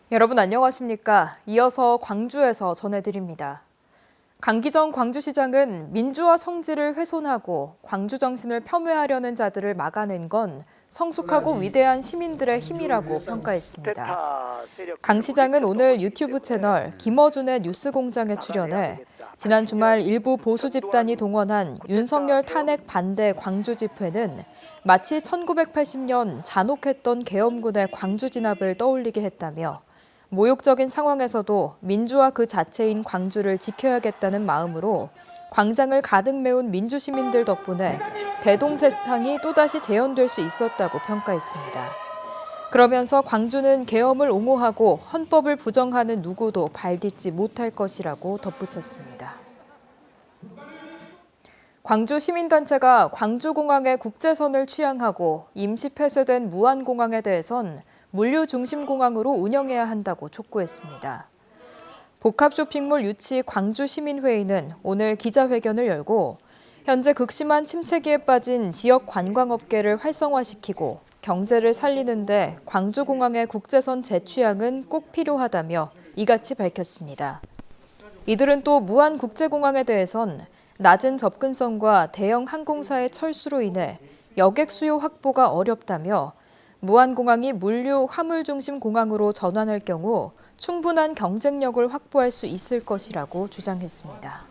여러분 안녕하십니까? 이어서 광주에서 전해드립니다. 강기정 광주시장은 민주화 성질을 훼손하고 광주 정신을 폄훼하려는 자들을 막아낸 건 성숙하고 위대한 시민들의 힘이라고 평가했습니다. 강 시장은 오늘 유튜브 채널 김어준의 뉴스공장에 출연해 지난 주말 일부 보수 집단이 동원한 윤석열 탄핵 반대 광주 집회는 마치 1980년 잔혹했던 계엄군의 광주 진압을 떠올리게 했다며 모욕적인 상황에서도 민주화 그 자체인 광주를 지켜야겠다는 마음으로 광장을 가득 메운 민주시민들 덕분에 대동세상이 또다시 재현될 수 있었다고 평가했습니다. 그러면서 광주는 계엄을 옹호하고 헌법을 부정하는 누구도 발딛지 못할 것이라고 덧붙였습니다. 광주 시민단체가 광주공항의 국제선을 취향하고 임시 폐쇄된 무안공항에 대해선 물류 중심 공항으로 운영해야 한다고 촉구했습니다. 복합 쇼핑몰 유치 광주시민회의는 오늘 기자회견을 열고 현재 극심한 침체기에 빠진 지역 관광업계를 활성화시키고 경제를 살리는 데 광주공항의 국제선 재취향은 꼭 필요하다며 이같이 밝혔습니다. 이들은 또 무안국제공항에 대해선 낮은 접근성과 대형 항공사의 철수로 인해 여객 수요 확보가 어렵다며 무안공항이 물류 화물 중심 공항으로 전환할 경우 충분한 경쟁력을 확보할 수 있을 것이라고 주장했습니다.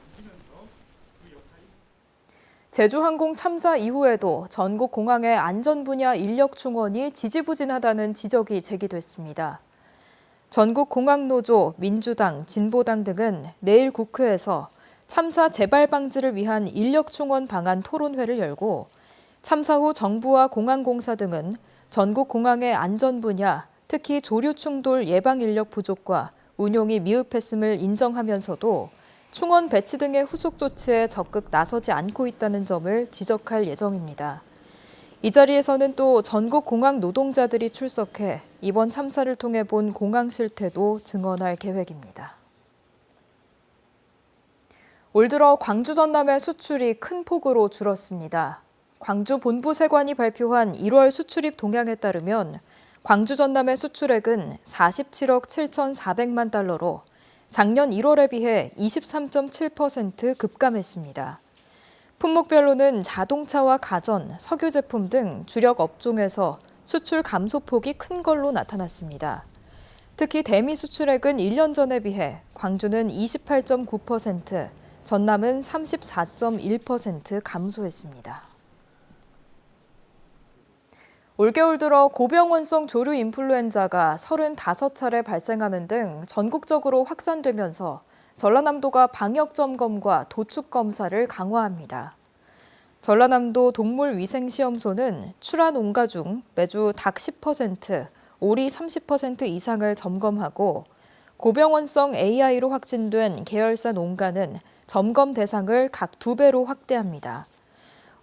제주항공 참사 이후에도 전국 공항의 안전 분야 인력 충원이 지지부진하다는 지적이 제기됐습니다. 전국 공항노조, 민주당, 진보당 등은 내일 국회에서 참사 재발 방지를 위한 인력 충원 방안 토론회를 열고 참사 후 정부와 공항공사 등은 전국 공항의 안전 분야, 특히 조류 충돌 예방 인력 부족과 운용이 미흡했음을 인정하면서도 충원 배치 등의 후속 조치에 적극 나서지 않고 있다는 점을 지적할 예정입니다. 이 자리에서는 또 전국 공항 노동자들이 출석해 이번 참사를 통해 본 공항 실태도 증언할 계획입니다. 올 들어 광주 전남의 수출이 큰 폭으로 줄었습니다. 광주 본부세관이 발표한 1월 수출입 동향에 따르면 광주 전남의 수출액은 47억 7,400만 달러로 작년 1월에 비해 23.7% 급감했습니다. 품목별로는 자동차와 가전, 석유 제품 등 주력 업종에서 수출 감소폭이 큰 걸로 나타났습니다. 특히 대미 수출액은 1년 전에 비해 광주는 28.9%, 전남은 34.1% 감소했습니다. 올겨울 들어 고병원성 조류 인플루엔자가 35차례 발생하는 등 전국적으로 확산되면서 전라남도가 방역 점검과 도축 검사를 강화합니다. 전라남도 동물위생시험소는 출하 농가 중 매주 닭 10%, 오리 30% 이상을 점검하고 고병원성 AI로 확진된 계열사 농가는 점검 대상을 각 2배로 확대합니다.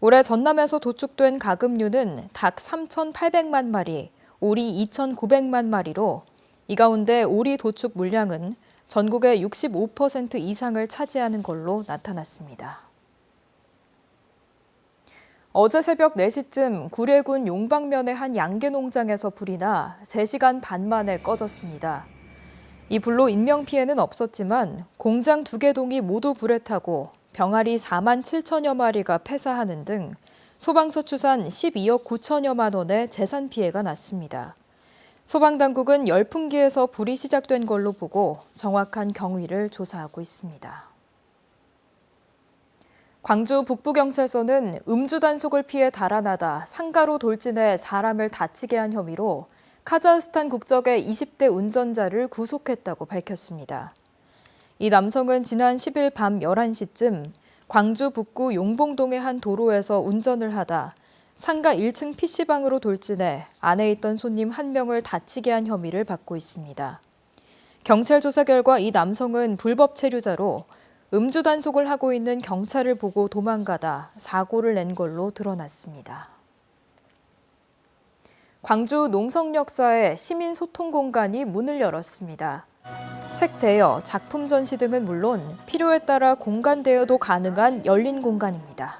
올해 전남에서 도축된 가금류는 닭 3,800만 마리, 오리 2,900만 마리로 이 가운데 오리 도축 물량은 전국의 65% 이상을 차지하는 걸로 나타났습니다. 어제 새벽 4시쯤 구례군 용방면의 한 양계 농장에서 불이 나 3시간 반 만에 꺼졌습니다. 이 불로 인명피해는 없었지만 공장 2개 동이 모두 불에 타고 병아리 4만 7천여 마리가 폐사하는 등 소방서 추산 12억 9천여만 원의 재산 피해가 났습니다. 소방당국은 열풍기에서 불이 시작된 걸로 보고 정확한 경위를 조사하고 있습니다. 광주 북부경찰서는 음주 단속을 피해 달아나다 상가로 돌진해 사람을 다치게 한 혐의로 카자흐스탄 국적의 20대 운전자를 구속했다고 밝혔습니다. 이 남성은 지난 10일 밤 11시쯤 광주 북구 용봉동의 한 도로에서 운전을 하다 상가 1층 PC방으로 돌진해 안에 있던 손님 1명을 다치게 한 혐의를 받고 있습니다. 경찰 조사 결과 이 남성은 불법 체류자로 음주 단속을 하고 있는 경찰을 보고 도망가다 사고를 낸 걸로 드러났습니다. 광주 농성역사의 시민 소통 공간이 문을 열었습니다. 책 대여, 작품 전시 등은 물론 필요에 따라 공간 대여도 가능한 열린 공간입니다.